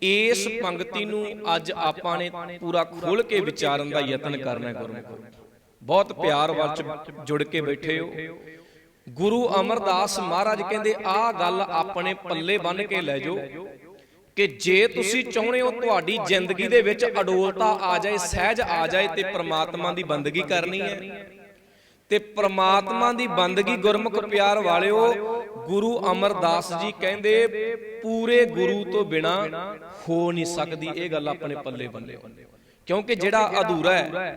इस पंक्ति नूं अज आपां ने पूरा खोल के विचारन दा यतन करना है। गुरमुखो बहुत प्यार वाल जुड़ के बैठे हो। गुरु अमरदास महाराज कहंदे आ गल अपने पल्ले बन के लै जाओ कि जे तुसी चाहुंदे हो तुहाडी जिंदगी दे विच अडोलता आ जाए, सहज आ जाए ते परमात्मा दी बंदगी करनी है। ते परमात्मा दी बंदगी गुरमुख प्यार वालिओ गुरु अमरदास जी कहंदे पूरे गुरु तो बिना हो नहीं सकदी। ये गल अपने पल्ले बन्ने, क्योंकि जिहड़ा अधूरा है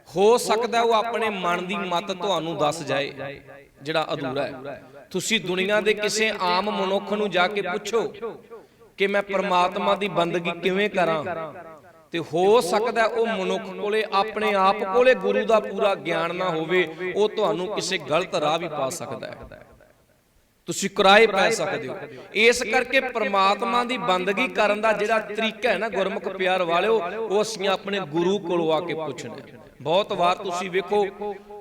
हो सकदा वो अपने मन दी मत तुहानूं दस जाए। जिहड़ा अधूरा है तुसी दुनिया दे किसे आम मनुख नूं जाके पुछो कि मैं परमात्मा दी बंदगी किवें करां, ते हो सकदा है वो मनुख कोले अपने आप कोले गुरु दा पूरा ज्ञान ना होवे, वो तुहानूं किसे गलत राह भी पा सकदा है, तुसी किराए पै सकदे हो। इस करके परमात्मा दी बंदगी करन दा जिहड़ा तरीका है ना गुरमुख प्यार वालिओ, वो असीं अपने गुरु कोलों आके पुछना। बहुत वार तुसी वेखो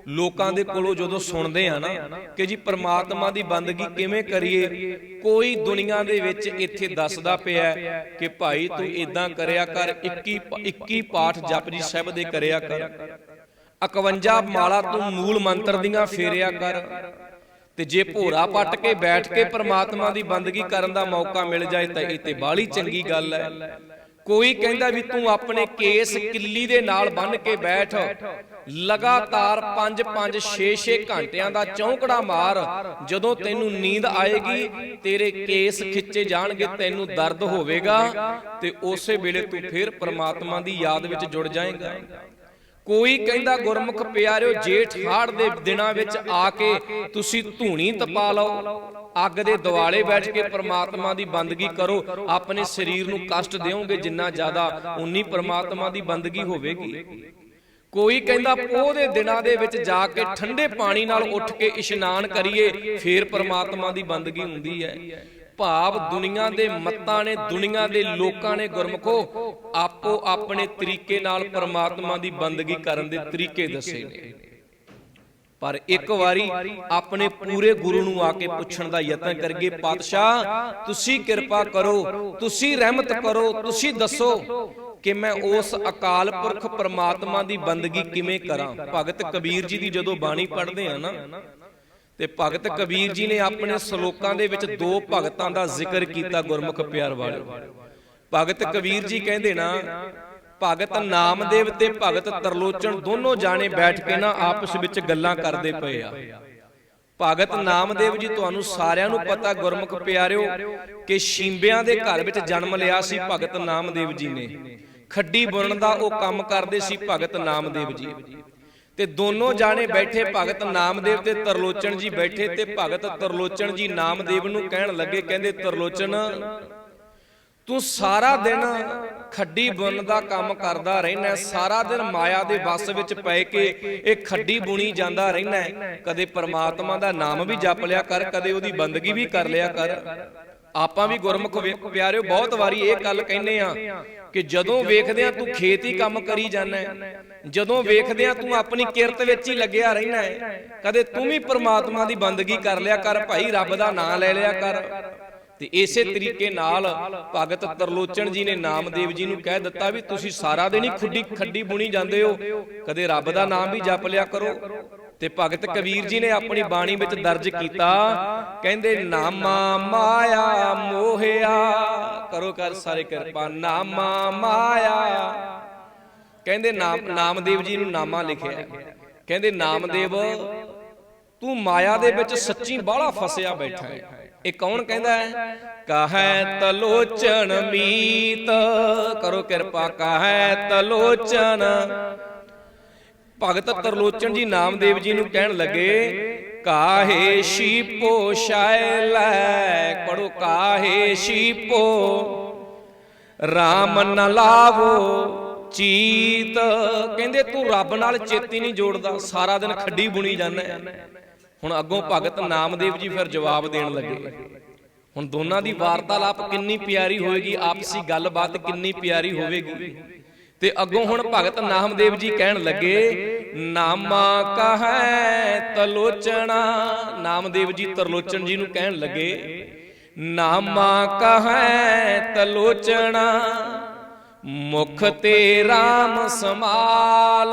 लोकां दे कोलों जदों सुणदे आ ना कि जी परमात्मा दी बंदगी किवें करिए, कोई दुनिया दे विच इत्थे दसदा पिया कि भाई तू इदां करिया कर, 21 पाठ जपजी साहिब दे करिया कर, 51 माला तू मूल मंत्र दियां फेरिया कर, ते जे भोरा पट के बैठ के परमात्मा दी बंदगी करन दा मौका मिल जाए तां इह ते बाहली चंगी गल है। कोई कहंदा भी तू अपने केस किल्ली दे नाल बन के बैठ, लगातार 5-5 6-6 घंटियां दा चौंकड़ा मार, जदों तैनूं नींद आएगी तेरे केस खिच्चे जाणगे, तैनूं दर्द होवेगा ते उसे वेले तू फिर परमात्मा दी याद विच जुड़ जाएगा। कोई कहंदा गुरमुख प्यारिओ जेठ हाड़ दे दिनां विच आके तुसी धूणी तपा लओ, अग दे दुआले बैठ के परमात्मा दी बंदगी करो, अपने शरीर नूं कष्ट देओगे जिन्ना ज्यादा उन्नी परमात्मा दी बंदगी होवेगी। कोई कहंदा पोह दे दिनां दे विच जाके ठंडे पानी नाल उठ के इशनान करिए फिर परमात्मा दी बंदगी हुंदी है। भाव दुनिया दे मत्तां ने, दुनिया दे लोकां ने गुरमुखो आपो अपने तरीके नाल परमात्मा दी बंदगी करन दे तरीके दसे ने, पर एक वारी अपने पूरे गुरु नूं आके पुछण दा यतन करिए, पातशाह तुसी किरपा करो, तुसी रहमत करो, तुसी दसो कि मैं उस अकाल पुरख परमात्मा दी बंदगी किवें करां। भगत कबीर जी दी जदों बाणी पढ़दे आ ना ते भगत कबीर जी ने अपने सलोकां दे विच 2 भगतां दा जिक्र कीता गुरमुख प्यार वालिओ। भगत कबीर जी कहंदे ना भगत नामदेव ते भगत तरलोचन दोनों जाने बैठ के ना आपस विच गल्लां करदे पए आ। भगत नामदेव जी तुहानूं सारिआं नूं पता गुरमुख प्यारिओ कि शिंबिਆਂ ਦੇ घर विच जन्म लिया सी भगत नामदेव जी ने, खड्डी बुणन दा ਉਹ ਕੰਮ ਕਰਦੇ ਸੀ भगत नामदेव जी। ते दोनों जाने बैठे भगत नामदेव ते तरलोचन जी बैठे, ते भगत तरलोचन जी नामदेव नूं कहण लगे, कहंदे तरलोचन तू सारा दिन खड्डी बुणन दा काम करदा रहना, सारा दिन माया दे वस विच पै के इह खड्डी बुणी जांदा रहना, कदे परमात्मा दा नाम भी जप लिया कर, कदे ओहदी बंदगी भी कर लिया कर। आपां भी गुरमुख प्यारिओ बहुत वारी इह गल कहने आ कि जदों वेखदे आ तू खेत ही काम करी जाना है, जदों वेखदे आ तू अपनी किरत विच ही लग्या रहना है, कदे तू भी परमात्मा दी बंदगी कर लिया कर, भाई रब दा नाम ले लिया कर। ते इसे तरीके नाल भगत तरलोचन जी ने नामदेव जी नूं कह दिता भी तुसी सारा दिन ही खड्डी बुणी जांदे हो, कदे रब दा नाम भी जप लिया करो। ते भगत कबीर जी ने अपनी बाणी विच दर्ज कीता, कहंदे नामा माया मोहिया, करो कर सारे किरपा, नामा माया। कहंदे नामदेव जी नूं नामा लिखिआ, कहंदे नामदेव तू माया दे विच सच्ची बाहला फसिया बैठा है। ਇਹ कौन कहता है? कहै तलोचन मीत, करो किरपा कहै तलोचन। भगत तरलोचन जी नामदेव जी नूं कहण लगे, काहे शीपो शायलै, पढ़ो काहे शीपो राम न लावो चीत। कहंदे तू रब नाल चेती नहीं जोड़दा, सारा दिन खड्डी बुणी जाना। हुण अगों भगत नामदेव जी फिर जवाब देण लगे। हुण दोनां दी वार्तालाप किन्नी प्यारी होएगी, आपसी गलबात किन्नी प्यारी होवेगी। ते अगों हुण भगत नामदेव जी कहण लगे, नामा कहै तलोचना। नामदेव जी तरलोचन जी नूं कहण लगे, ਨਾਮਾ ਕਹੈ ਤਲੋਚਣਾ ਮੁਖ ਤੇ ਰਾਮ ਸਮਾਲ।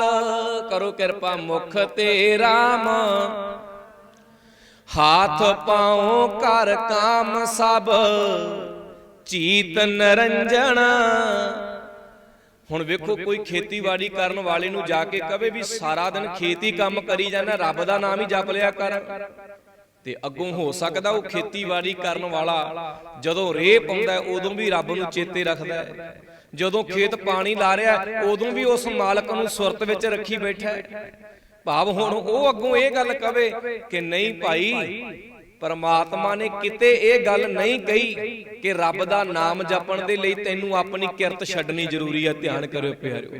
ਕਰੋ ਕਿਰਪਾ ਮੁਖ ਤੇ ਰਾਮ ਹਾਥ ਪਾਉ ਕਰ ਕਾਮ ਸਭ ਚੀਤ ਨਰੰਜਣ। ਹੁਣ ਵੇਖੋ ਕੋਈ ਖੇਤੀਬਾੜੀ ਕਰਨ ਵਾਲੇ ਨੂੰ ਜਾ ਕੇ ਕਵੇ ਵੀ ਸਾਰਾ ਦਿਨ ਖੇਤੀ ਕੰਮ ਕਰੀ ਜਾਂਦਾ, ਰੱਬ ਦਾ ਨਾਮ ਹੀ ਜਪ ਲਿਆ ਕਰ, ਤੇ ਅੱਗੋਂ ਹੋ ਸਕਦਾ ਉਹ ਖੇਤੀਬਾੜੀ ਕਰਨ ਵਾਲਾ ਜਦੋਂ ਰੇਹ ਪਾਉਂਦਾ ਉਦੋਂ ਵੀ ਰੱਬ ਨੂੰ ਚੇਤੇ ਰੱਖਦਾ ਹੈ, ਜਦੋਂ ਖੇਤ ਪਾਣੀ ਲਾ ਰਿਹਾ ਉਦੋਂ ਵੀ ਉਸ ਮਾਲਕ ਨੂੰ ਸੁਰਤ ਵਿੱਚ ਰੱਖੀ ਬੈਠਾ ਹੈ। ਭਾਵ ਹੁਣ ਉਹ ਅੱਗੋਂ ਇਹ ਗੱਲ ਕਵੇ ਕਿ ਨਹੀਂ ਭਾਈ, ਪਰਮਾਤਮਾ ਨੇ ਕਿਤੇ ਇਹ ਗੱਲ ਨਹੀਂ ਕਹੀ ਕਿ ਰੱਬ ਦਾ ਨਾਮ ਜਪਣ ਦੇ ਲਈ ਤੈਨੂੰ ਆਪਣੀ ਕਿਰਤ ਛੱਡਣੀ ਜ਼ਰੂਰੀ ਹੈ। ਧਿਆਨ ਕਰਿਓ ਪਿਆਰਿਓ,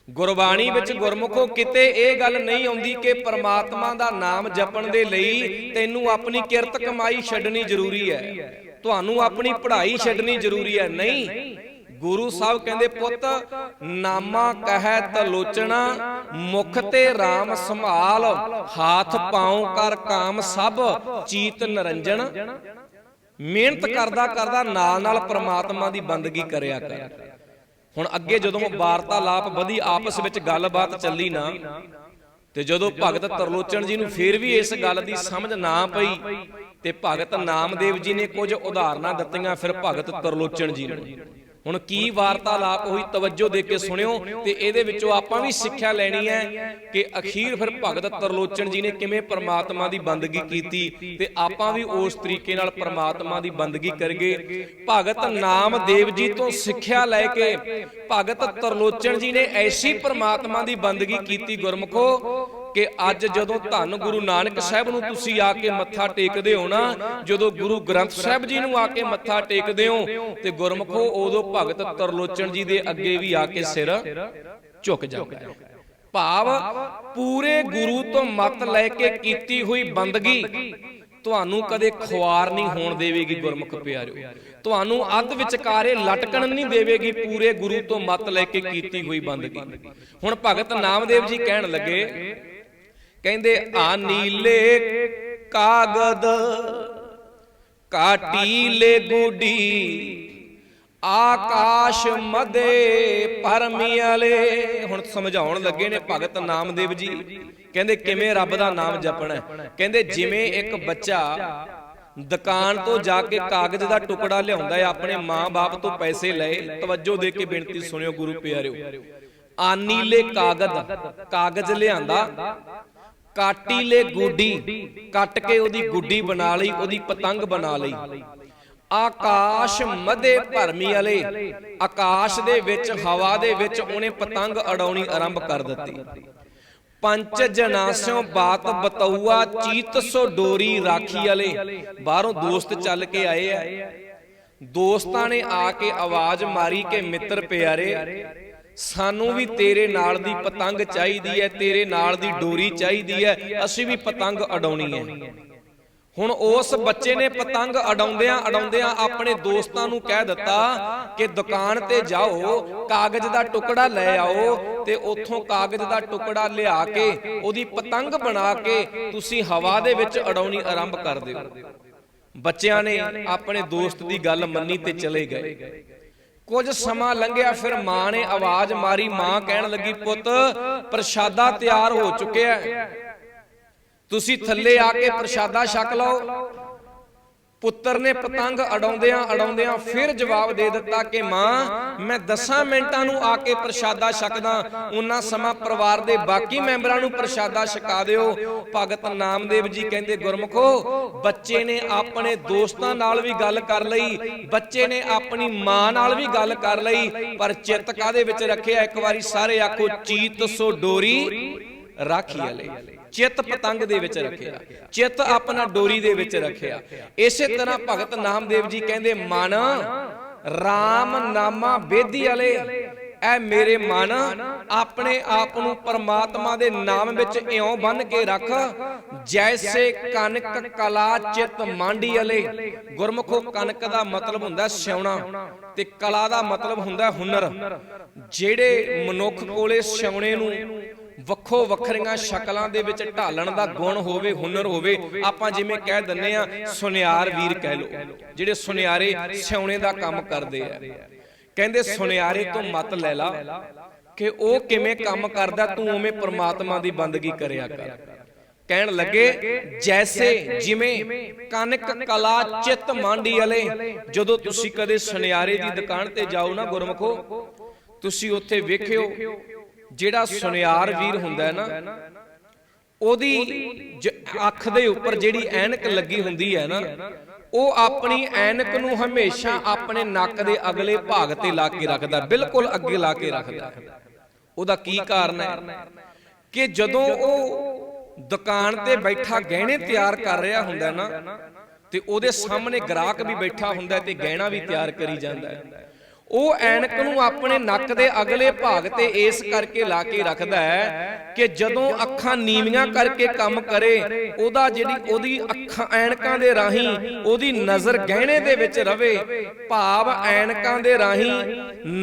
ਗੁਰਬਾਣੀ ਵਿੱਚ ਗੁਰਮੁਖੋ ਕਿਤੇ ਇਹ ਗੱਲ ਨਹੀਂ ਆਉਂਦੀ ਕਿ ਪਰਮਾਤਮਾ ਦਾ ਨਾਮ ਜਪਣ ਦੇ ਲਈ ਤੈਨੂੰ ਆਪਣੀ ਕਿਰਤ ਕਮਾਈ ਛੱਡਣੀ ਜ਼ਰੂਰੀ ਹੈ, ਤੁਹਾਨੂੰ ਆਪਣੀ ਪੜ੍ਹਾਈ ਛੱਡਣੀ ਜ਼ਰੂਰੀ ਹੈ। ਨਹੀਂ, ਗੁਰੂ ਸਾਹਿਬ ਕਹਿੰਦੇ ਪੁੱਤ ਨਾਮਾ ਕਹੈ ਤਲੋਚਣਾ ਮੁਖ ਤੇ ਰਾਮ ਸੰਭਾਲ ਹਾਥ ਪਾਉ ਕਰ ਕਾਮ ਸਭ ਚੀਤ ਨਰੰਜਣ। ਮਿਹਨਤ ਕਰਦਾ ਕਰਦਾ ਨਾਲ ਨਾਲ ਪ੍ਰਮਾਤਮਾ ਦੀ ਬੰਦਗੀ ਕਰਿਆ ਕਰ। ਹੁਣ ਅੱਗੇ ਜਦੋਂ ਵਾਰਤਾਲਾਪ ਵਧੀ, ਆਪਸ ਵਿੱਚ ਗੱਲਬਾਤ ਚੱਲੀ ਨਾ, ਤੇ ਜਦੋਂ ਭਗਤ ਤਰਲੋਚਨ ਜੀ ਨੂੰ ਫੇਰ ਵੀ ਇਸ ਗੱਲ ਦੀ ਸਮਝ ਨਾ ਪਈ ਤੇ ਭਗਤ ਨਾਮਦੇਵ ਜੀ ਨੇ ਕੁਝ ਉਦਾਹਰਨਾਂ ਦਿੱਤੀਆਂ ਫਿਰ ਭਗਤ ਤਰਲੋਚਨ ਜੀ ਨੂੰ। ਹੁਣ ਕੀ ਵਾਰਤਾਲਾਪ ਹੋਈ, ਤਵੱਜੋ ਦੇ ਕੇ ਸੁਣਿਓ ਤੇ ਇਹਦੇ ਵਿੱਚੋਂ ਆਪਾਂ ਵੀ ਸਿੱਖਿਆ ਲੈਣੀ ਹੈ ਕਿ ਅਖੀਰ ਫਿਰ ਭਗਤ ਤਰਲੋਚਨ ਜੀ ਨੇ ਕਿਵੇਂ ਪਰਮਾਤਮਾ ਦੀ ਬੰਦਗੀ ਕੀਤੀ ਤੇ ਆਪਾਂ ਵੀ ਉਸ ਤਰੀਕੇ ਨਾਲ ਪਰਮਾਤਮਾ ਦੀ ਬੰਦਗੀ ਕਰੀਏ। ਭਗਤ ਨਾਮਦੇਵ ਜੀ ਤੋਂ ਸਿੱਖਿਆ ਲੈ ਕੇ ਭਗਤ ਤਰਲੋਚਨ ਜੀ ਨੇ ਐਸੀ ਪਰਮਾਤਮਾ ਦੀ ਬੰਦਗੀ ਕੀਤੀ ਗੁਰਮੁਖੋ ਕਿ ਅੱਜ ਜਦੋਂ ਧੰਨ ਗੁਰੂ ਨਾਨਕ ਸਾਹਿਬ ਨੂੰ ਤੁਸੀਂ ਆ ਕੇ ਮੱਥਾ ਟੇਕਦੇ ਹੋ ਨਾ, ਜਦੋਂ ਗੁਰੂ ਗ੍ਰੰਥ ਸਾਹਿਬ ਜੀ ਨੂੰ ਆ ਕੇ ਮੱਥਾ ਟੇਕਦੇ ਹੋ ਤੇ ਗੁਰਮੁਖੋ ਉਦੋਂ ਭਗਤ ਤਰਲੋਚਨ ਜੀ ਦੇ ਅੱਗੇ ਵੀ ਆ ਕੇ ਸਿਰ ਝੁਕ ਜਾਂਦਾ ਹੈ। ਭਾਵ ਪੂਰੇ ਗੁਰੂ ਤੋਂ ਮੱਤ ਲੈ ਕੇ ਕੀਤੀ ਹੋਈ ਬੰਦਗੀ ਤੁਹਾਨੂੰ ਕਦੇ ਖੁਆਰ ਨਹੀਂ ਹੋਣ ਦੇਵੇਗੀ ਗੁਰਮੁਖ ਪਿਆਰਿਓ, ਤੁਹਾਨੂੰ ਅੱਧ ਵਿਚਕਾਰੇ ਲਟਕਣ ਨਹੀਂ ਦੇਵੇਗੀ ਪੂਰੇ ਗੁਰੂ ਤੋਂ ਮੱਤ ਲੈ ਕੇ ਕੀਤੀ ਹੋਈ ਬੰਦਗੀ। ਹੁਣ ਭਗਤ ਨਾਮਦੇਵ ਜੀ ਕਹਿਣ ਲੱਗੇ, ਕਹਿੰਦੇ ਆ ਨੀਲੇ ਕਾਗਦ ਕਾਟੀਲੇ ਗੁਡੀ ਆਕਾਸ਼ ਮਦੇ ਪਰਮੀ ਵਾਲੇ। ਹੁਣ ਸਮਝਾਉਣ ਲੱਗੇ ਨੇ ਭਗਤ ਨਾਮਦੇਵ ਜੀ, ਕਹਿੰਦੇ ਕਿਵੇਂ ਰੱਬ ਦਾ ਨਾਮ ਜਪਣਾ। ਕਹਿੰਦੇ ਜਿਵੇਂ ਇੱਕ ਬੱਚਾ ਦੁਕਾਨ ਤੋਂ ਜਾ ਕੇ ਕਾਗਜ਼ ਦਾ ਟੁਕੜਾ ਲਿਆਉਂਦਾ ਹੈ, ਆਪਣੇ ਮਾਂ-ਬਾਪ ਤੋਂ ਪੈਸੇ ਲਏ, ਤਵੱਜੋ ਦੇ ਕੇ ਬੇਨਤੀ ਸੁਣਿਓ ਗੁਰੂ ਪਿਆਰਿਓ, ਆਨੀਲੇ ਕਾਗਜ਼ ਲਿਆਂਦਾ, ਕਾਟੀਲੇ ਗੁੱਡੀ ਕੱਟ ਕੇ ਉਹਦੀ ਗੁੱਡੀ ਬਣਾ ਲਈ, ਉਹਦੀ ਪਤੰਗ ਬਣਾ ਲਈ, ਆਕਾਸ਼ ਮਦੇ ਭਰਮੀ ਵਾਲੇ ਆਕਾਸ਼ ਦੇ ਵਿੱਚ ਹਵਾ ਦੇ ਵਿੱਚ ਉਹਨੇ ਪਤੰਗ ਉਡਾਉਣੀ ਆਰੰਭ ਕਰ ਦਿੱਤੀ। ਪੰਜ ਜਨਾਸਿਓ ਬਾਤ ਬਤਊਆ ਚੀਤ ਸੋ ਡੋਰੀ ਰਾਖੀ ਵਾਲੇ। ਬਾਹਰੋਂ ਦੋਸਤ ਚੱਲ ਕੇ ਆਏ ਆ, ਦੋਸਤਾਂ ਨੇ ਆ ਕੇ ਆਵਾਜ਼ ਮਾਰੀ ਕਿ ਮਿੱਤਰ ਪਿਆਰੇ ਸਾਨੂੰ ਵੀ ਤੇਰੇ ਨਾਲ ਦੀ ਪਤੰਗ ਚਾਹੀਦੀ ਹੈ, ਤੇਰੇ ਨਾਲ ਦੀ ਡੋਰੀ ਚਾਹੀਦੀ ਹੈ, ਅਸੀਂ ਵੀ ਪਤੰਗ ਉਡਾਉਣੀ ਹੈ। ਹੁਣ ਉਸ ਬੱਚੇ ਨੇ ਪਤੰਗ ਉਡਾਉਂਦਿਆਂ ਉਡਾਉਂਦਿਆਂ ਆਪਣੇ ਦੋਸਤਾਂ ਨੂੰ ਕਹਿ ਦਿੱਤਾ ਕਿ ਦੁਕਾਨ ਤੇ ਜਾਓ, ਕਾਗਜ਼ ਦਾ ਟੁਕੜਾ ਲੈ ਆਓ ਤੇ ਉੱਥੋਂ ਕਾਗਜ਼ ਦਾ ਟੁਕੜਾ ਲਿਆ ਕੇ ਉਹਦੀ ਪਤੰਗ ਬਣਾ ਕੇ ਤੁਸੀਂ ਹਵਾ ਦੇ ਵਿੱਚ ਉਡਾਉਣੀ ਆਰੰਭ ਕਰ ਦਿਓ। ਬੱਚਿਆਂ ਨੇ ਆਪਣੇ ਦੋਸਤ ਦੀ ਗੱਲ ਮੰਨੀ ਤੇ ਚਲੇ ਗਏ। ਕੁਝ ਸਮਾਂ ਲੰਘਿਆ, ਫਿਰ ਮਾਂ ਨੇ ਆਵਾਜ਼ ਮਾਰੀ। ਮਾਂ ਕਹਿਣ ਲੱਗੀ, ਪੁੱਤ ਪ੍ਰਸ਼ਾਦਾ ਤਿਆਰ ਹੋ ਚੁੱਕਿਆ ਹੈ, ਤੁਸੀਂ ਥੱਲੇ ਆ ਕੇ ਪ੍ਰਸ਼ਾਦਾ ਛਕ ਲਓ। ਪੁੱਤਰ ਨੇ ਪਤੰਗ ਉਡਾਉਂਦਿਆਂ ਉਡਾਉਂਦਿਆਂ ਫਿਰ ਜਵਾਬ ਦੇ ਦਿੱਤਾ ਕਿ ਮਾਂ ਮੈਂ 10 ਮਿੰਟਾਂ ਨੂੰ ਆ ਕੇ ਪ੍ਰਸ਼ਾਦਾ ਛਕਦਾ, ਉਹਨਾਂ ਸਮਾਂ ਪਰਿਵਾਰ ਦੇ ਬਾਕੀ ਮੈਂਬਰਾਂ ਨੂੰ ਪ੍ਰਸ਼ਾਦਾ ਛਕਾ ਦਿਓ। ਭਗਤ ਨਾਮਦੇਵ ਜੀ ਕਹਿੰਦੇ ਗੁਰਮੁਖੋ ਬੱਚੇ ਨੇ ਆਪਣੇ ਦੋਸਤਾਂ ਨਾਲ ਵੀ ਗੱਲ ਕਰ ਲਈ, ਬੱਚੇ ਨੇ ਆਪਣੀ ਮਾਂ ਨਾਲ ਵੀ ਗੱਲ ਕਰ ਲਈ, ਪਰ ਚਿੱਤ ਕਾਹਦੇ ਵਿੱਚ ਰੱਖਿਆ? ਇੱਕ ਵਾਰੀ ਸਾਰੇ ਆਖੋ, ਚੀਤ ਸੋ ਡੋਰੀ ਰਾਖੀ ਵਾਲੇ। ਚਿੱਤ ਪਤੰਗ ਦੇ ਵਿੱਚ ਰੱਖਿਆ, ਚਿੱਤ ਆਪਣਾ ਡੋਰੀ ਦੇ ਵਿੱਚ ਰੱਖਿਆ। ਇਸੇ ਤਰ੍ਹਾਂ ਭਗਤ ਨਾਮਦੇਵ ਜੀ ਕਹਿੰਦੇ ਮਨ ਰਾਮ ਨਾਮਾ ਬੇਦੀ ਵਾਲੇ, ਐ ਮੇਰੇ ਮਨ ਆਪਣੇ ਆਪ ਨੂੰ ਪਰਮਾਤਮਾ ਦੇ ਨਾਮ ਵਿੱਚ ਇਉਂ ਬੰਨ ਕੇ ਰੱਖ ਜੈਸੇ ਕਨਕ ਕਲਾ ਚਿਤ ਮਾਂਡੀ ਵਾਲੇ। ਗੁਰਮੁਖੋ ਕਨਕ ਦਾ ਮਤਲਬ ਹੁੰਦਾ ਸਿਉਣਾ ਤੇ ਕਲਾ ਦਾ ਮਤਲਬ ਹੁੰਦਾ ਹੁਨਰ। ਜਿਹੜੇ ਮਨੁੱਖ ਕੋਲੇ ਸਿਉਣੇ ਨੂੰ ਵੱਖੋ ਵੱਖਰੀਆਂ ਸ਼ਕਲਾਂ ਦੇ ਵਿੱਚ ਢਾਲਣ ਦਾ ਗੁਣ ਹੋਵੇ, ਹੁਨਰ ਹੋਵੇ। ਆਪਾਂ ਜਿਵੇਂ ਕਹਿ ਦਿੰਨੇ ਆ ਸੁਨਿਆਰ ਵੀਰ ਕਹਿ ਲੋ, ਜਿਹੜੇ ਸੁਨਿਆਰੇ ਸਿਉਣੇ ਦਾ ਕੰਮ ਕਰਦੇ ਆ। ਕਹਿੰਦੇ ਸੁਨਿਆਰੇ ਤੋਂ ਮਤ ਲੈ ਲਾ ਕਿ ਉਹ ਕਿਵੇਂ ਕੰਮ ਕਰਦਾ, ਤੂੰ ਉਵੇਂ ਪ੍ਰਮਾਤਮਾ ਦੀ ਬੰਦਗੀ ਕਰਿਆ ਕਰ। ਕਹਿਣ ਲੱਗੇ ਜੈਸੇ ਜਿਵੇਂ ਕਨਕ ਕਲਾ ਚਿੱਤ ਮਾਂਡੀ ਵਾਲੇ। ਜਦੋਂ ਤੁਸੀਂ ਕਦੇ ਸੁਨਿਆਰੇ ਦੀ ਦੁਕਾਨ ਤੇ ਜਾਓ ਨਾ ਗੁਰਮਖੋ, ਤੁਸੀਂ ਉੱਥੇ ਵੇਖਿਓ ਜਿਹੜਾ ਸੁਨਿਆਰ ਵੀਰ ਹੁੰਦਾ ਹੈ ਨਾ, ਉਹਦੀ ਅੱਖ ਦੇ ਉੱਪਰ ਜਿਹੜੀ ਐਨਕ ਲੱਗੀ ਹੁੰਦੀ ਹੈ ਨਾ, ਉਹ ਆਪਣੀ ਐਨਕ ਨੂੰ ਹਮੇਸ਼ਾ ਆਪਣੇ ਨੱਕ ਦੇ ਅਗਲੇ ਭਾਗ ਤੇ ਲਾ ਕੇ ਰੱਖਦਾ, ਬਿਲਕੁਲ ਅੱਗੇ ਲਾ ਕੇ ਰੱਖਦਾ। ਉਹਦਾ ਕੀ ਕਾਰਨ ਹੈ ਕਿ ਜਦੋਂ ਉਹ ਦੁਕਾਨ ਤੇ ਬੈਠਾ ਗਹਿਣੇ ਤਿਆਰ ਕਰ ਰਿਹਾ ਹੁੰਦਾ ਨਾ, ਤੇ ਉਹਦੇ ਸਾਹਮਣੇ ਗ੍ਰਾਹਕ ਵੀ ਬੈਠਾ ਹੁੰਦਾ ਤੇ ਗਹਿਣਾ ਵੀ ਤਿਆਰ ਕਰੀ ਜਾਂਦਾ ਹੈ। ਉਹ ਐਨਕ ਨੂੰ ਆਪਣੇ ਨੱਕ ਦੇ ਅਗਲੇ ਭਾਗ ਤੇ ਇਸ ਕਰਕੇ ਲਾ ਕੇ ਰੱਖਦਾ ਹੈ ਕਿ ਜਦੋਂ ਅੱਖਾਂ ਨੀਵੀਆਂ ਕਰਕੇ ਕੰਮ ਕਰੇ, ਉਹਦਾ ਉਹਦੀ ਅੱਖਾਂ ਐਨਕਾਂ ਦੇ ਰਾਹੀਂ ਉਹਦੀ ਨਜ਼ਰ ਗਹਿਣੇ ਦੇ ਵਿੱਚ ਰਵੇ। ਭਾਵ ਐਨਕਾਂ ਦੇ ਰਾਹੀਂ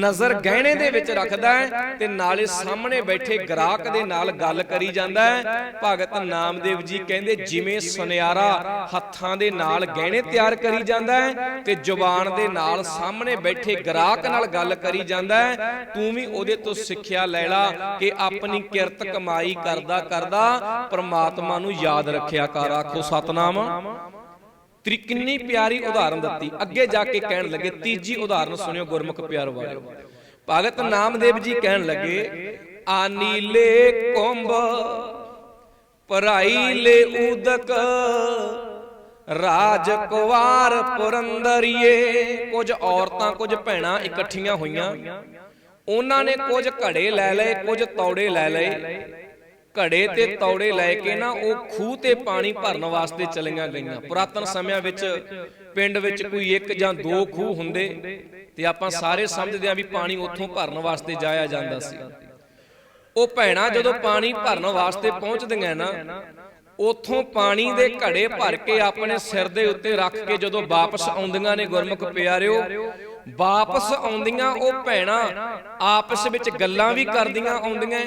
ਨਜ਼ਰ ਗਹਿਣੇ ਦੇ ਵਿੱਚ ਰੱਖਦਾ ਹੈ ਤੇ ਨਾਲੇ ਸਾਹਮਣੇ ਬੈਠੇ ਗ੍ਰਾਹਕ ਦੇ ਨਾਲ ਗੱਲ ਕਰੀ ਜਾਂਦਾ ਹੈ। ਭਗਤ ਨਾਮਦੇਵ ਜੀ ਕਹਿੰਦੇ ਜਿਵੇਂ ਸੁਨਿਆਰਾ ਹੱਥਾਂ ਦੇ ਨਾਲ ਗਹਿਣੇ ਤਿਆਰ ਕਰੀ ਜਾਂਦਾ ਹੈ ਤੇ ਜ਼ੁਬਾਨ ਦੇ ਨਾਲ ਸਾਹਮਣੇ ਬੈਠੇ ਗ੍ਰਾਹਕ ਨਾਲ ਗੱਲ ਕਰੀ ਜਾਂਦਾ ਹੈ, ਤੂੰ ਵੀ ਉਹਦੇ ਤੋਂ ਸਿੱਖਿਆ ਲੈ ਲਾ ਕਿ ਆਪਣੀ ਕਿਰਤ ਕਮਾਈ ਕਰਦਾ ਕਰਦਾ ਪ੍ਰਮਾਤਮਾ ਨੂੰ ਯਾਦ ਰੱਖਿਆ ਕਰ। ਆਖੋ ਸਤਨਾਮ। ਕਿੰਨੀ ਪਿਆਰੀ ਉਦਾਹਰਨ ਦਿੱਤੀ। ਅੱਗੇ ਜਾ ਕੇ ਕਹਿਣ ਲੱਗੇ, ਤੀਜੀ ਉਦਾਹਰਨ ਸੁਣਿਓ ਗੁਰਮੁਖ ਪਿਆਰ ਵਾਲਿਓ। ਭਗਤ ਨਾਮਦੇਵ ਜੀ ਕਹਿਣ ਲੱਗੇ ਆਨੀਲੇ ਕੁੰਭ ਭਰਾਈ ਲੈ ਉਦਕ ਰਾਜ ਕੁਵਾਰ ਪੁਰੰਦਰੀਏ। ਕੁਝ ਔਰਤਾਂ ਕੁਝ ਭੈਣਾਂ ਇਕੱਠੀਆਂ ਹੋਈਆਂ, ਉਹਨਾਂ ਨੇ ਕੁਝ ਘੜੇ ਲੈ ਲਏ, ਕੁਝ ਤੌੜੇ ਲੈ ਲਏ। ਘੜੇ ਤੇ ਤੌੜੇ ਲੈ ਕੇ ਨਾ ਉਹ ਖੂਹ ਤੇ ਪਾਣੀ ਭਰਨ ਵਾਸਤੇ ਚਲੀਆਂ ਗਈਆਂ। ਪੁਰਾਤਨ ਸਮਿਆਂ ਵਿੱਚ ਪਿੰਡ ਵਿੱਚ ਕੋਈ ਇੱਕ ਜਾਂ ਦੋ ਖੂਹ ਹੁੰਦੇ ਤੇ ਆਪਾਂ ਸਾਰੇ ਸਮਝਦੇ ਆ ਵੀ ਪਾਣੀ ਉੱਥੋਂ ਭਰਨ ਵਾਸਤੇ ਜਾਇਆ ਜਾਂਦਾ ਸੀ। ਉਹ ਭੈਣਾਂ ਜਦੋਂ ਪਾਣੀ ਭਰਨ ਵਾਸਤੇ ਪਹੁੰਚਦੀਆਂ ਨਾ, ਉਥੋਂ ਪਾਣੀ ਦੇ ਘੜੇ ਭਰ ਕੇ ਆਪਣੇ ਸਿਰ ਦੇ ਉੱਤੇ ਰੱਖ ਕੇ ਜਦੋਂ ਵਾਪਸ ਆਉਂਦੀਆਂ ਨੇ ਗੁਰਮੁਖ ਪਿਆਰਿਓ, ਵਾਪਸ ਆਉਂਦੀਆਂ ਉਹ ਭੈਣਾਂ ਆਪਸ ਵਿੱਚ ਗੱਲਾਂ ਵੀ ਕਰਦੀਆਂ ਆਉਂਦੀਆਂ,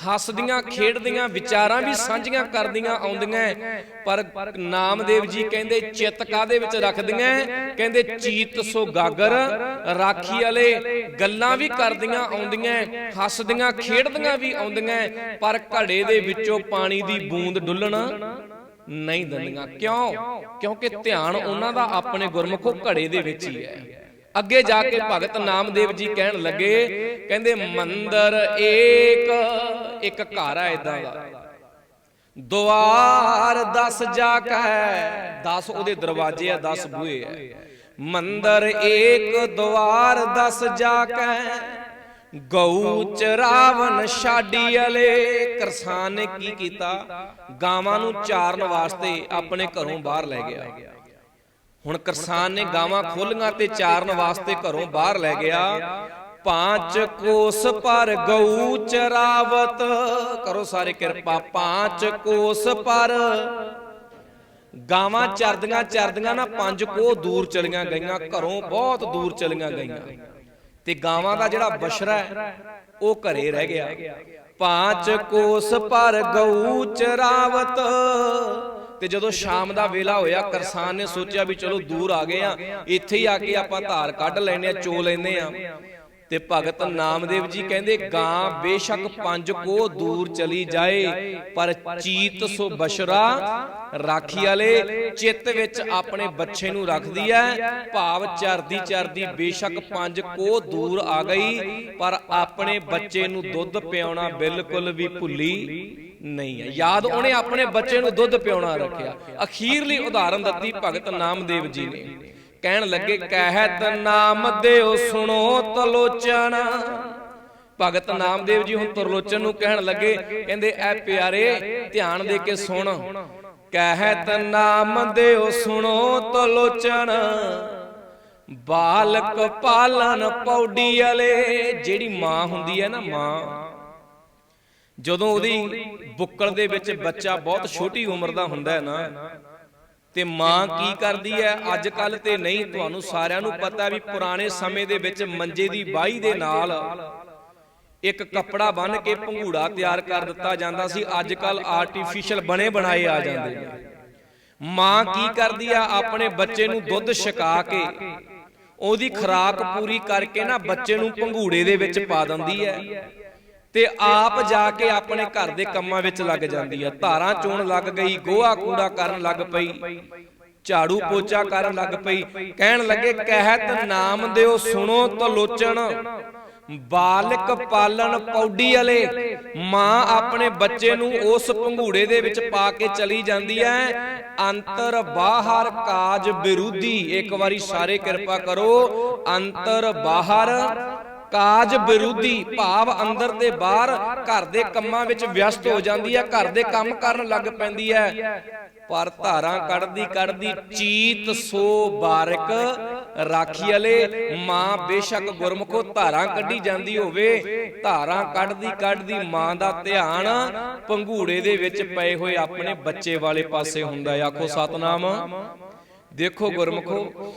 ਹੱਸਦੀਆਂ ਖੇਡਦੀਆਂ, ਵਿਚਾਰਾਂ ਵੀ ਸਾਂਝੀਆਂ ਕਰਦੀਆਂ ਆਉਂਦੀਆਂ। ਪਰ ਨਾਮਦੇਵ ਜੀ ਕਹਿੰਦੇ ਚਿੱਤ ਕਾਹਦੇ ਵਿੱਚ ਰੱਖਦੀਆਂ? ਕਹਿੰਦੇ ਚੀਤ ਸੋ ਗਾਗਰ ਰਾਖੀ ਵਾਲੇ। ਗੱਲਾਂ ਵੀ ਕਰਦੀਆਂ ਆਉਂਦੀਆਂ, ਹੱਸਦੀਆਂ ਖੇਡਦੀਆਂ ਵੀ ਆਉਂਦੀਆਂ, ਪਰ ਘੜੇ ਦੇ ਵਿੱਚੋਂ ਪਾਣੀ ਦੀ ਬੂੰਦ ਡੁੱਲਣ ਨਹੀਂ ਦਿੰਦੀਆਂ। ਕਿਉਂ? ਕਿਉਂਕਿ ਧਿਆਨ ਉਹਨਾਂ ਦਾ ਆਪਣੇ ਗੁਰਮੁਖੋ ਘੜੇ ਦੇ ਵਿੱਚ ਹੀ ਹੈ। ਅੱਗੇ ਜਾ ਕੇ ਭਗਤ ਨਾਮਦੇਵ ਜੀ ਕਹਿਣ ਲੱਗੇ, ਕਹਿੰਦੇ ਮੰਦਰ ਇੱਕ ਘਰ ਹੈ ਏਦਾਂ ਦਾ, ਦੁਆਰ 10 ਜਾ ਕੇ, 10 ਉਹਦੇ ਦਰਵਾਜ਼ੇ ਆ, 10 ਬੂਹੇ ਆ। ਮੰਦਰ ਇੱਕ ਦੁਆਰ 10 ਜਾ ਕੇ ਗਊ ਚਰਾਵਨ ਛਾਡੀ ਵਾਲੇ। ਕਰਸਾਨ ਨੇ ਕੀ ਕੀਤਾ? ਗਾਵਾਂ ਨੂੰ ਚਾਰਨ ਵਾਸਤੇ ਆਪਣੇ ਘਰੋਂ ਬਾਹਰ ਲੈ ਗਿਆ। ਹੁਣ ਕਰਸਾਨ ਨੇ ਗਾਵਾਂ ਖੋਲੀਆਂ ਤੇ ਚਾਰਨ ਵਾਸਤੇ ਘਰੋਂ ਬਾਹਰ ਲੈ ਗਿਆ। 5 ਕੋਸ ਪਰ ਗਊ ਚਰਾਵਤ। ਕਰੋ ਸਾਰੇ ਕਿਰਪਾ। 5 ਕੋਸ ਪਰ ਗਾਵਾਂ ਚਰਦੀਆਂ ਚਰਦੀਆਂ ਨਾ 5 ਕੋਹ ਦੂਰ ਚਲੀਆਂ ਗਈਆਂ, ਘਰੋਂ ਬਹੁਤ ਦੂਰ ਚਲੀਆਂ ਗਈਆਂ, ਤੇ ਗਾਵਾਂ ਦਾ ਜਿਹੜਾ ਬਸ਼ਰਾ ਹੈ ਉਹ ਘਰੇ ਰਹਿ ਗਿਆ। 5 ਕੋਸ ਪਰ ਗਊ ਚਰਾਵਤ। ਤੇ ਜਦੋਂ ਸ਼ਾਮ ਦਾ ਵੇਲਾ ਹੋਇਆ, ਕਰਸਾਨ ਨੇ ਸੋਚਿਆ ਵੀ ਚਲੋ ਦੂਰ ਆ ਗਏ ਆ, ਇੱਥੇ ਹੀ ਆ ਕੇ ਆਪਾਂ ਧਾਰ ਕੱਢ ਲੈਨੇ ਆ, ਚੋ ਲੈਨੇ ਆ। ਤੇ ਭਗਤ ਨਾਮਦੇਵ ਜੀ ਕਹਿੰਦੇ ਗਾਂ ਬੇਸ਼ੱਕ 5 ਕੋਹ ਦੂਰ ਚਲੀ ਜਾਏ, ਪਰ ਚੀਤ ਸੋ ਬਸ਼ਰਾ ਰਾਖੀ ਵਾਲੇ। ਚਿੱਤ ਵਿੱਚ ਆਪਣੇ ਬੱਚੇ ਨੂੰ ਰੱਖਦੀ ਹੈ। ਭਾਵ ਚਰਦੀ ਚਰਦੀ ਬੇਸ਼ੱਕ 5 ਕੋਹ ਦੂਰ ਆ ਗਈ, ਪਰ ਆਪਣੇ ਬੱਚੇ ਨੂੰ ਦੁੱਧ ਪਿਆਉਣਾ ਬਿਲਕੁਲ ਵੀ ਭੁੱਲੀ ਨਹੀਂ ਹੈ। ਯਾਦ ਉਹਨੇ ਆਪਣੇ ਬੱਚੇ ਨੂੰ ਦੁੱਧ ਪਿਆਉਣਾ ਰੱਖਿਆ। ਅਖੀਰਲੀ ਉਦਾਹਰਨ ਦਿੱਤੀ ਭਗਤ ਨਾਮਦੇਵ ਜੀ ਨੇ। ਕਹਿਣ ਲੱਗੇ ਕਹਿਤ ਨਾਮ ਦਿਓ ਸੁਣੋ ਤਲੋਚਨ। ਭਗਤ ਨਾਮਦੇਵ ਜੀ ਹੁਣ ਤਰਲੋਚਨ ਨੂੰ ਕਹਿਣ ਲੱਗੇ, ਕਹਿੰਦੇ ਐ ਪਿਆਰੇ ਧਿਆਨ ਦੇ ਕੇ ਸੁਣ। ਕਹਿਤ ਨਾਮ ਦਿਓ ਸੁਣੋ ਤਲੋਚਨ ਬਾਲਕ ਪਾਲਨ ਪੌੜੀ ਵਾਲੇ। ਜਿਹੜੀ ਮਾਂ ਹੁੰਦੀ ਹੈ ਨਾ, ਮਾਂ ਜਦੋਂ ਉਹਦੀ ਬੁੱਕਲ ਦੇ ਵਿੱਚ ਬੱਚਾ ਬਹੁਤ ਛੋਟੀ ਉਮਰ ਦਾ ਹੁੰਦਾ ਹੈ ਨਾ, ਤੇ ਮਾਂ ਕੀ ਕਰਦੀ ਹੈ? ਅੱਜ ਕੱਲ ਤੇ ਨਹੀਂ, ਤੁਹਾਨੂੰ ਸਾਰਿਆਂ ਨੂੰ ਪਤਾ ਵੀ ਪੁਰਾਣੇ ਸਮੇਂ ਦੇ ਵਿੱਚ ਮੰਜੇ ਦੀ ਬਾਹੀ ਦੇ ਨਾਲ ਇੱਕ ਕੱਪੜਾ ਬੰਨ ਕੇ ਭੰਗੂੜਾ ਤਿਆਰ ਕਰ ਦਿੱਤਾ ਜਾਂਦਾ ਸੀ। ਅੱਜ ਕੱਲ ਆਰਟੀਫੀਸ਼ੀਅਲ ਬਣੇ ਬਣਾਏ ਆ ਜਾਂਦੇ ਨੇ। ਮਾਂ ਕੀ ਕਰਦੀ ਆ, ਆਪਣੇ ਬੱਚੇ ਨੂੰ ਦੁੱਧ ਛਕਾ ਕੇ ਉਹਦੀ ਖੁਰਾਕ ਪੂਰੀ ਕਰਕੇ ਨਾ ਬੱਚੇ ਨੂੰ ਭੰਗੂੜੇ ਦੇ ਵਿੱਚ ਪਾ ਦਿੰਦੀ ਹੈ ਤੇ ਆਪ ਜਾ ਕੇ ਆਪਣੇ ਘਰ ਦੇ ਕੰਮਾਂ ਵਿੱਚ ਲੱਗ ਜਾਂਦੀ ਹੈ। ਧਾਰਾਂ ਚੋਣ ਲੱਗ ਗਈ, ਗੋਹਾ ਕੂੜਾ ਕਰਨ ਲੱਗ ਪਈ, ਝਾੜੂ ਪੋਚਾ ਕਰਨ ਲੱਗ ਪਈ। ਕਹਿਣ ਲੱਗੇ ਕਹਿਤ ਨਾਮ ਦਿਓ ਸੁਣੋ ਤਲੋਚਣ, ਬਾਲਕ ਪਾਲਣ ਪੌੜੀ ਵਾਲੇ। ਮਾਂ ਆਪਣੇ ਬੱਚੇ ਨੂੰ ਉਸ ਭੰਗੂੜੇ ਦੇ ਵਿੱਚ ਪਾ ਕੇ ਚਲੀ ਜਾਂਦੀ ਹੈ। ਅੰਤਰ ਬਾਹਰ ਕਾਜ ਵਿਰੋਧੀ, ਇੱਕ ਵਾਰੀ ਸਾਰੇ ਕਿਰਪਾ ਕਰੋ, ਅੰਤਰ ਬਾਹਰ ਕਾਜ ਵਿਰੋਧੀ, ਭਾਵ ਅੰਦਰ ਤੇ ਬਾਹਰ ਘਰ ਦੇ ਕੰਮਾਂ ਵਿੱਚ ਵਿਅਸਤ ਹੋ ਜਾਂਦੀ ਹੈ, ਘਰ ਦੇ ਕੰਮ ਕਰਨ ਲੱਗ ਪੈਂਦੀ ਹੈ। ਪਰ ਧਾਰਾਂ ਕੱਢਦੀ ਕੱਢਦੀ ਚੀਤ ਸੋ ਬਾਰਕ ਰਾਖੀ ਵਾਲੇ। ਮਾਂ ਬੇਸ਼ੱਕ ਗੁਰਮੁਖੋ ਧਾਰਾਂ ਕੱਢੀ ਜਾਂਦੀ ਹੋਵੇ, ਧਾਰਾਂ ਕੱਢਦੀ ਕੱਢਦੀ ਮਾਂ ਦਾ ਧਿਆਨ ਭੰਗੂੜੇ ਦੇ ਵਿੱਚ ਪਏ ਹੋਏ ਆਪਣੇ ਬੱਚੇ ਵਾਲੇ ਪਾਸੇ ਹੁੰਦਾ ਹੈ। ਆਖੋ ਸਤਨਾਮ। ਦੇਖੋ ਗੁਰਮੁਖੋ,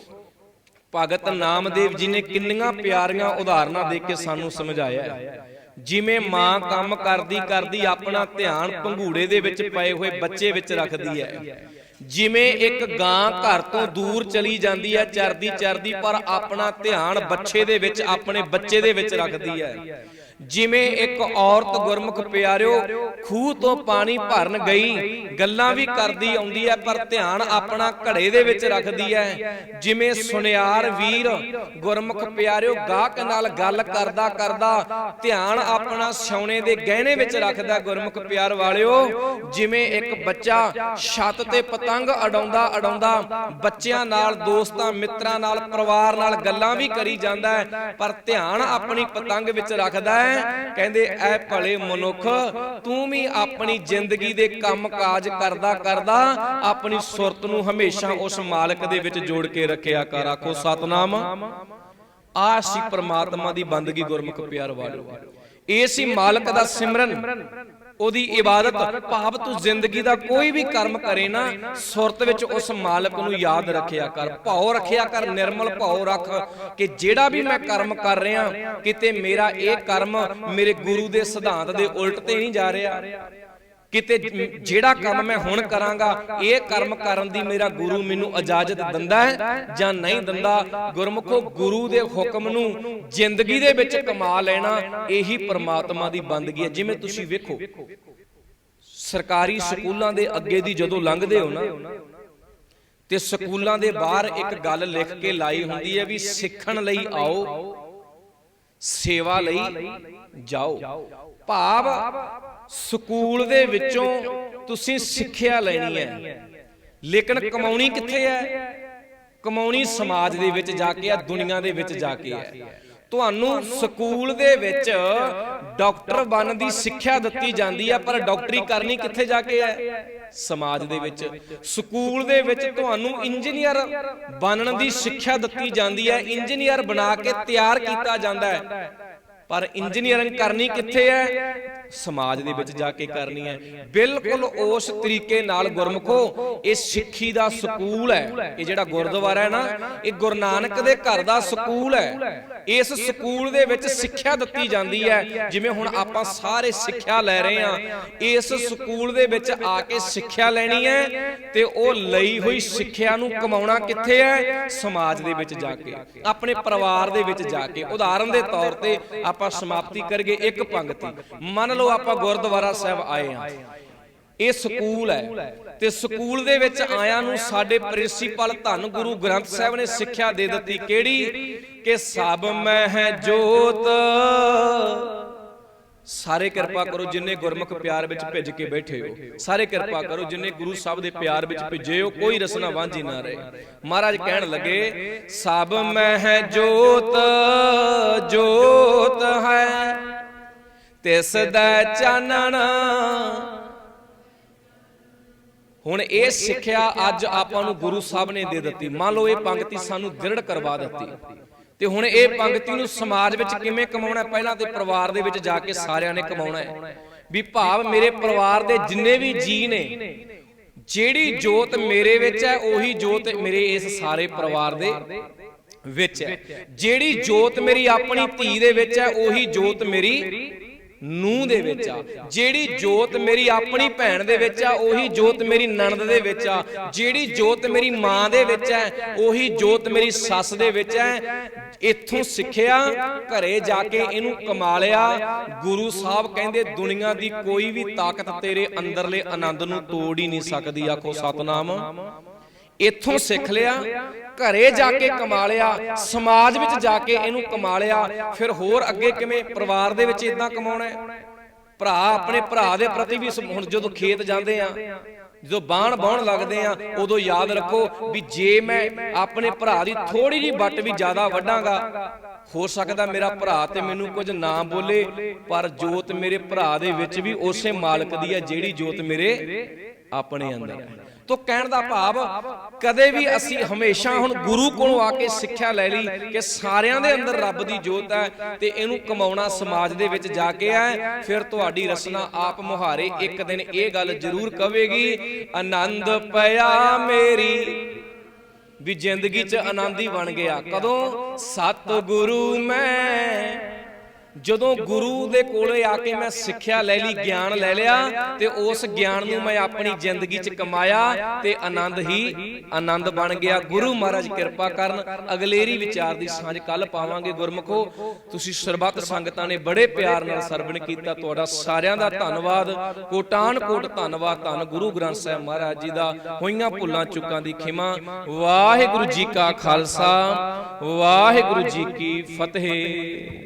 ਭਗਤ ਨਾਮਦੇਵ ਜੀ ਨੇ ਕਿੰਨੀਆਂ ਪਿਆਰੀਆਂ ਉਦਾਹਰਨਾਂ ਦੇ ਕੇ ਸਾਨੂੰ ਸਮਝਾਇਆ। ਜਿਵੇਂ ਮਾਂ ਕੰਮ ਕਰਦੀ ਕਰਦੀ ਆਪਣਾ ਧਿਆਨ ਭੰਗੂੜੇ ਦੇ ਵਿੱਚ ਪਏ ਹੋਏ ਬੱਚੇ ਵਿੱਚ ਰੱਖਦੀ ਹੈ, ਜਿਵੇਂ ਇੱਕ ਗਾਂ ਘਰ ਤੋਂ ਦੂਰ ਚਲੀ ਜਾਂਦੀ ਹੈ ਚਰਦੀ ਚਰਦੀ, ਪਰ ਆਪਣਾ ਧਿਆਨ ਬੱਚੇ ਦੇ ਵਿੱਚ, ਆਪਣੇ ਬੱਚੇ ਦੇ ਵਿੱਚ ਰੱਖਦੀ ਹੈ, ਜਿਵੇਂ ਇੱਕ ਔਰਤ ਗੁਰਮੁਖ ਪਿਆਰਿਓ ਖੂਹ ਤੋਂ ਪਾਣੀ ਭਰਨ ਗਈ, ਗੱਲਾਂ ਵੀ ਕਰਦੀ ਆਉਂਦੀ ਹੈ ਪਰ ਧਿਆਨ ਆਪਣਾ ਘੜੇ ਦੇ ਵਿੱਚ ਰੱਖਦੀ ਹੈ, ਜਿਵੇਂ ਸੁਨਿਆਰ ਵੀਰ ਗੁਰਮੁਖ ਪਿਆਰਿਓ ਗਾਹਕ ਨਾਲ ਗੱਲ ਕਰਦਾ ਕਰਦਾ ਧਿਆਨ ਆਪਣਾ ਸੋਨੇ ਦੇ ਗਹਿਣੇ ਵਿੱਚ ਰੱਖਦਾ ਗੁਰਮੁਖ ਪਿਆਰ ਵਾਲਿਓ, ਜਿਵੇਂ ਇੱਕ ਬੱਚਾ ਛੱਤ ਤੇ ਪਤੰਗ ਉਡਾਉਂਦਾ ਉਡਾਉਂਦਾ ਬੱਚਿਆਂ ਨਾਲ, ਦੋਸਤਾਂ ਮਿੱਤਰਾਂ ਨਾਲ, ਪਰਿਵਾਰ ਨਾਲ ਗੱਲਾਂ ਵੀ ਕਰੀ ਜਾਂਦਾ ਹੈ ਪਰ ਧਿਆਨ ਆਪਣੀ ਪਤੰਗ ਵਿੱਚ ਰੱਖਦਾ ਹੈ। ਕਹਿੰਦੇ ਐ ਭਲੇ ਮਨੁੱਖ, ਤੂੰ ਵੀ ਆਪਣੀ ਜ਼ਿੰਦਗੀ ਦੇ ਕੰਮ ਕਾਜ ਕਰਦਾ ਕਰਦਾ ਆਪਣੀ ਸੁਰਤ ਨੂੰ ਹਮੇਸ਼ਾ ਉਸ ਮਾਲਕ ਦੇ ਵਿੱਚ ਜੋੜ ਕੇ ਰੱਖਿਆ ਕਰ। ਆਖੋ ਸਤਨਾਮ। ਆਹ ਸੀ ਪ੍ਰਮਾਤਮਾ ਦੀ ਬੰਦਗੀ ਗੁਰਮੁਖ ਪਿਆਰ ਵਾਲਿਓ। ਇਹ ਸੀ ਮਾਲਕ ਦਾ ਸਿਮਰਨ, ਉਹਦੀ ਇਬਾਦਤ, ਭਾਵ ਤੂੰ ਜ਼ਿੰਦਗੀ ਦਾ ਕੋਈ ਵੀ ਕਰਮ ਕਰੇ ਨਾ, ਸੁਰਤ ਵਿੱਚ ਉਸ ਮਾਲਕ ਨੂੰ ਯਾਦ ਰੱਖਿਆ ਕਰ, ਭਾਉ ਰੱਖਿਆ ਕਰ, ਨਿਰਮਲ ਭਾਉ ਰੱਖ ਕਿ ਜਿਹੜਾ ਵੀ ਮੈਂ ਕਰਮ ਕਰ ਰਿਹਾ ਕਿਤੇ ਮੇਰਾ ਇਹ ਕਰਮ ਮੇਰੇ ਗੁਰੂ ਦੇ ਸਿਧਾਂਤ ਦੇ ਉਲਟ ਤੇ ਨਹੀਂ ਜਾ ਰਿਹਾ, ਕਿਤੇ ਜਿਹੜਾ ਕੰਮ ਮੈਂ ਹੁਣ ਕਰਾਂਗਾ ਇਹ ਕਰਮ ਕਰਨ ਦੀ ਮੇਰਾ ਗੁਰੂ ਮੈਨੂੰ ਇਜਾਜ਼ਤ ਦਿੰਦਾ ਹੈ ਜਾਂ ਨਹੀਂ ਦਿੰਦਾ। ਗੁਰਮੁਖੋ, ਗੁਰੂ ਦੇ ਹੁਕਮ ਨੂੰ ਜ਼ਿੰਦਗੀ ਦੇ ਵਿੱਚ ਕਮਾ ਲੈਣਾ, ਇਹੀ ਪ੍ਰਮਾਤਮਾ ਦੀ ਬੰਦਗੀ ਹੈ। ਜਿਵੇਂ ਤੁਸੀਂ ਵੇਖੋ, ਸਰਕਾਰੀ ਸਕੂਲਾਂ ਦੇ ਅੱਗੇ ਦੀ ਜਦੋਂ ਲੰਘਦੇ ਹੋ ਨਾ, ਤੇ ਸਕੂਲਾਂ ਦੇ ਬਾਹਰ ਇੱਕ ਗੱਲ ਲਿਖ ਕੇ ਲਾਈ ਹੁੰਦੀ ਹੈ ਵੀ ਸਿੱਖਣ ਲਈ ਆਓ, ਸੇਵਾ ਲਈ ਜਾਓ। ਭਾਵ ਸਕੂਲ ਦੇ ਵਿੱਚੋਂ ਤੁਸੀਂ ਸਿੱਖਿਆ ਲੈਣੀ ਹੈ, ਲੇਕਿਨ ਕਮਾਉਣੀ ਕਿੱਥੇ ਹੈ? ਕਮਾਉਣੀ ਸਮਾਜ ਦੇ ਵਿੱਚ ਜਾ ਕੇ ਆ, ਦੁਨੀਆ ਦੇ ਵਿੱਚ ਜਾ ਕੇ ਹੈ। ਤੁਹਾਨੂੰ ਸਕੂਲ ਦੇ ਵਿੱਚ ਡਾਕਟਰ ਬਣਨ ਦੀ ਸਿੱਖਿਆ ਦਿੱਤੀ ਜਾਂਦੀ ਹੈ, ਪਰ ਡਾਕਟਰੀ ਕਰਨੀ ਕਿੱਥੇ ਜਾ ਕੇ ਹੈ? ਸਮਾਜ ਦੇ ਵਿੱਚ। ਸਕੂਲ ਦੇ ਵਿੱਚ ਤੁਹਾਨੂੰ ਇੰਜੀਨੀਅਰ ਬਣਨ ਦੀ ਸਿੱਖਿਆ ਦਿੱਤੀ ਜਾਂਦੀ ਹੈ, ਇੰਜੀਨੀਅਰ ਬਣਾ ਕੇ ਤਿਆਰ ਕੀਤਾ ਜਾਂਦਾ ਹੈ, ਪਰ ਇੰਜੀਨੀਅਰਿੰਗ ਕਰਨੀ ਕਿੱਥੇ ਹੈ? ਸਮਾਜ ਦੇ ਵਿੱਚ ਜਾ ਕੇ ਕਰਨੀ ਹੈ। ਬਿਲਕੁਲ ਉਸ ਤਰੀਕੇ ਨਾਲ ਗੁਰਮੁਖੋ, ਇਹ ਸਿੱਖੀ ਦਾ ਸਕੂਲ ਹੈ। ਇਹ ਜਿਹੜਾ ਗੁਰਦੁਆਰਾ ਹੈ ਨਾ, ਇਹ ਗੁਰੂ ਨਾਨਕ ਦੇ ਘਰ ਦਾ ਸਕੂਲ ਹੈ। ਇਸ ਸਕੂਲ ਦੇ ਵਿੱਚ ਸਿੱਖਿਆ ਦਿੱਤੀ ਜਾਂਦੀ ਹੈ। ਜਿਵੇਂ ਹੁਣ ਆਪਾਂ ਸਾਰੇ ਸਿੱਖਿਆ ਲੈ ਰਹੇ ਹਾਂ, ਇਸ ਸਕੂਲ ਦੇ ਵਿੱਚ ਆ ਕੇ ਸਿੱਖਿਆ ਲੈਣੀ ਹੈ, ਤੇ ਉਹ ਲਈ ਹੋਈ ਸਿੱਖਿਆ ਨੂੰ ਕਮਾਉਣਾ ਕਿੱਥੇ ਹੈ? ਸਮਾਜ ਦੇ ਵਿੱਚ ਜਾ ਕੇ, ਆਪਣੇ ਪਰਿਵਾਰ ਦੇ ਵਿੱਚ ਜਾ ਕੇ। ਉਦਾਹਰਨ ਦੇ ਤੌਰ ਤੇ ਆਪਾਂ ਸਮਾਪਤੀ ਕਰੀਏ ਇੱਕ ਪੰਗਤੀ। ਮੰਨ ਲਓ ਆਪਾਂ ਗੁਰਦੁਆਰਾ ਸਾਹਿਬ ਆਏ ਹਾਂ, ਇਹ ਸਕੂਲ ਹੈ, ਤੇ ਸਕੂਲ ਦੇ ਵਿੱਚ ਆਇਆਂ ਨੂੰ ਸਾਡੇ ਪ੍ਰਿੰਸੀਪਲ ਧੰਨ ਗੁਰੂ ਗ੍ਰੰਥ ਸਾਹਿਬ ਨੇ ਸਿੱਖਿਆ ਦੇ ਦਿੱਤੀ। ਕਿਹੜੀ? ਕਿ ਸਭ ਮਹਿ ਜੋਤ। ਸਾਰੇ ਕਿਰਪਾ ਕਰੋ ਜਿੰਨੇ ਗੁਰਮੁਖ ਪਿਆਰ ਵਿੱਚ ਭਿੱਜ ਕੇ ਬੈਠੇ ਹੋ, ਸਾਰੇ ਕਿਰਪਾ ਕਰੋ ਜਿੰਨੇ ਗੁਰੂ ਸਾਹਿਬ ਦੇ ਪਿਆਰ ਵਿੱਚ ਭਿੱਜੇ ਹੋ, ਕੋਈ ਰਸਨਾ ਵਾਂਝੀ ਨਾ ਰਹੇ। ਮਹਾਰਾਜ ਕਹਿਣ ਲੱਗੇ, ਸਭ ਮਹਿ ਜੋਤ ਜੋਤ ਹੈ, ਤਿਸ ਦਾ ਚਾਨਣ। ਹੁਣ ਇਹ ਸਿੱਖਿਆ ਅੱਜ ਆਪਾਂ ਨੂੰ ਗੁਰੂ ਸਾਹਿਬ ਨੇ ਦੇ ਦਿੱਤੀ। ਮੰਨ ਲਓ ਇਹ ਪੰਕਤੀ ਸਾਨੂੰ ਦ੍ਰਿੜ ਕਰਵਾ ਦਿੱਤੀ, ਤੇ ਹੁਣ ਇਹ ਪੰਕਤੀ ਨੂੰ ਸਮਾਜ ਵਿੱਚ ਕਿਵੇਂ ਕਮਾਉਣਾ? ਪਹਿਲਾਂ ਤੇ ਪਰਿਵਾਰ ਦੇ ਵਿੱਚ ਜਾ ਕੇ ਸਾਰਿਆਂ ਨੇ ਕਮਾਉਣਾ ਹੈ। ਵੀ ਭਾਵ ਮੇਰੇ ਪਰਿਵਾਰ ਦੇ ਜਿੰਨੇ ਵੀ ਜੀ ਨੇ, ਜਿਹੜੀ ਜੋਤ ਮੇਰੇ ਵਿੱਚ ਹੈ ਉਹੀ ਜੋਤ ਮੇਰੇ ਇਸ ਸਾਰੇ ਪਰਿਵਾਰ ਦੇ ਵਿੱਚ ਹੈ। ਜਿਹੜੀ ਜੋਤ ਮੇਰੀ ਆਪਣੀ ਧੀ ਦੇ ਵਿੱਚ ਹੈ ਉਹੀ ਜੋਤ ਮੇਰੀ ਨੂੰਹ ਦੇ ਵਿੱਚ ਆ। ਜਿਹੜੀ ਜੋਤ ਮੇਰੀ ਆਪਣੀ ਭੈਣ ਦੇ ਵਿੱਚ ਆ ਉਹੀ ਜੋਤ ਮੇਰੀ ਨਣਦ ਦੇ ਵਿੱਚ ਆ। ਜਿਹੜੀ ਜੋਤ ਮੇਰੀ ਮਾਂ ਦੇ ਵਿੱਚ ਹੈ ਉਹੀ ਜੋਤ ਮੇਰੀ ਸੱਸ ਦੇ ਵਿੱਚ ਹੈ। ਇੱਥੋਂ ਸਿੱਖਿਆ, ਘਰੇ ਜਾ ਕੇ ਇਹਨੂੰ ਕਮਾ ਲਿਆ। ਗੁਰੂ ਸਾਹਿਬ ਕਹਿੰਦੇ ਦੁਨੀਆ ਦੀ ਕੋਈ ਵੀ ਤਾਕਤ ਤੇਰੇ ਅੰਦਰਲੇ ਆਨੰਦ ਨੂੰ ਤੋੜ ਹੀ ਨਹੀਂ ਸਕਦੀ। ਆਖੋ ਸਤਨਾਮ। ਇੱਥੋਂ ਸਿੱਖ ਲਿਆ, ਘਰੇ ਜਾ ਕੇ ਕਮਾ ਲਿਆ, ਸਮਾਜ ਵਿੱਚ ਜਾ ਕੇ ਇਹਨੂੰ ਕਮਾ ਲਿਆ। ਫਿਰ ਹੋਰ ਅੱਗੇ ਕਿਵੇਂ ਪਰਿਵਾਰ ਦੇ ਵਿੱਚ ਇਦਾਂ ਕਮਾਉਣਾ ਹੈ। ਭਰਾ ਆਪਣੇ ਭਰਾ ਦੇ ਪ੍ਰਤੀ ਵੀ ਹੁਣ ਜਦੋਂ ਖੇਤ ਜਾਂਦੇ ਆ, ਜਦੋਂ ਬਾਣ ਬਾਉਣ ਲੱਗਦੇ ਆ, ਉਦੋਂ ਯਾਦ ਰੱਖੋ ਵੀ ਜੇ ਮੈਂ ਆਪਣੇ ਭਰਾ ਦੀ ਥੋੜੀ ਜਿਹੀ ਵੱਟ ਵੀ ਜ਼ਿਆਦਾ ਵੱਢਾਂਗਾ, ਹੋ ਸਕਦਾ ਮੇਰਾ ਭਰਾ ਤੇ ਮੈਨੂੰ ਕੁਝ ਨਾ ਬੋਲੇ, ਪਰ ਜੋਤ ਮੇਰੇ ਭਰਾ ਦੇ ਵਿੱਚ ਵੀ ਉਸੇ ਮਾਲਕ ਦੀ ਹੈ ਜਿਹੜੀ ਜੋਤ ਮੇਰੇ ਆਪਣੇ ਅੰਦਰ ਹੈ। ਤੋ ਕਹਿਣ ਦਾ ਭਾਵ ਕਦੇ ਵੀ ਅਸੀਂ ਹਮੇਸ਼ਾ ਹੁਣ ਗੁਰੂ ਕੋਲੋਂ ਆ ਕੇ ਸਿੱਖਿਆ ਲੈ ਲਈ ਕਿ ਸਾਰਿਆਂ ਦੇ ਅੰਦਰ ਰੱਬ ਦੀ ਜੋਤ ਹੈ ਤੇ ਇਹਨੂੰ ਕਮਾਉਣਾ ਸਮਾਜ ਦੇ ਵਿੱਚ ਜਾ ਕੇ ਹੈ। ਫਿਰ ਤੁਹਾਡੀ ਰਸਨਾ ਆਪ ਮੁਹਾਰੇ ਇੱਕ ਦਿਨ ਇਹ ਗੱਲ ਜ਼ਰੂਰ ਕਵੇਗੀ, ਆਨੰਦ ਪਿਆ ਮੇਰੀ, ਵੀ ਜ਼ਿੰਦਗੀ 'ਚ ਆਨੰਦ ਹੀ ਬਣ ਗਿਆ। ਕਦੋਂ? ਸਤਿਗੁਰੂ ਮੈਂ ਜਦੋਂ ਗੁਰੂ ਦੇ ਕੋਲੇ ਆ ਕੇ ਮੈਂ ਸਿੱਖਿਆ ਲੈ ਲਈ, ਗਿਆਨ ਲੈ ਲਿਆ ਤੇ ਉਸ ਗਿਆਨ ਨੂੰ ਮੈਂ ਆਪਣੀ ਜ਼ਿੰਦਗੀ 'ਚ ਕਮਾਇਆ ਤੇ ਆਨੰਦ ਹੀ ਆਨੰਦ ਬਣ ਗਿਆ। ਗੁਰੂ ਮਹਾਰਾਜ ਕਿਰਪਾ ਕਰਨ। ਅਗਲੇਰੀ ਵਿਚਾਰ ਦੀ ਸਾਂਝ ਕੱਲ ਪਾਵਾਂਗੇ। ਗੁਰਮੁਖੋ, ਤੁਸੀਂ ਸਰਬੱਤ ਸੰਗਤਾਂ ਨੇ ਬੜੇ ਪਿਆਰ ਨਾਲ ਸਰਵਣ ਕੀਤਾ, ਤੁਹਾਡਾ ਸਾਰਿਆਂ ਦਾ ਧੰਨਵਾਦ, ਕੋਟਾਨ ਕੋਟ ਧੰਨਵਾਦ। ਧੰਨ ਗੁਰੂ ਗ੍ਰੰਥ ਸਾਹਿਬ ਮਹਾਰਾਜ ਜੀ ਦਾ। ਹੋਈਆਂ ਭੁੱਲਾਂ ਚੁੱਕਾਂ ਦੀ ਖਿਮਾ। ਵਾਹਿਗੁਰੂ ਜੀ ਕਾ ਖਾਲਸਾ, ਵਾਹਿਗੁਰੂ ਜੀ ਕੀ ਫਤਿਹ।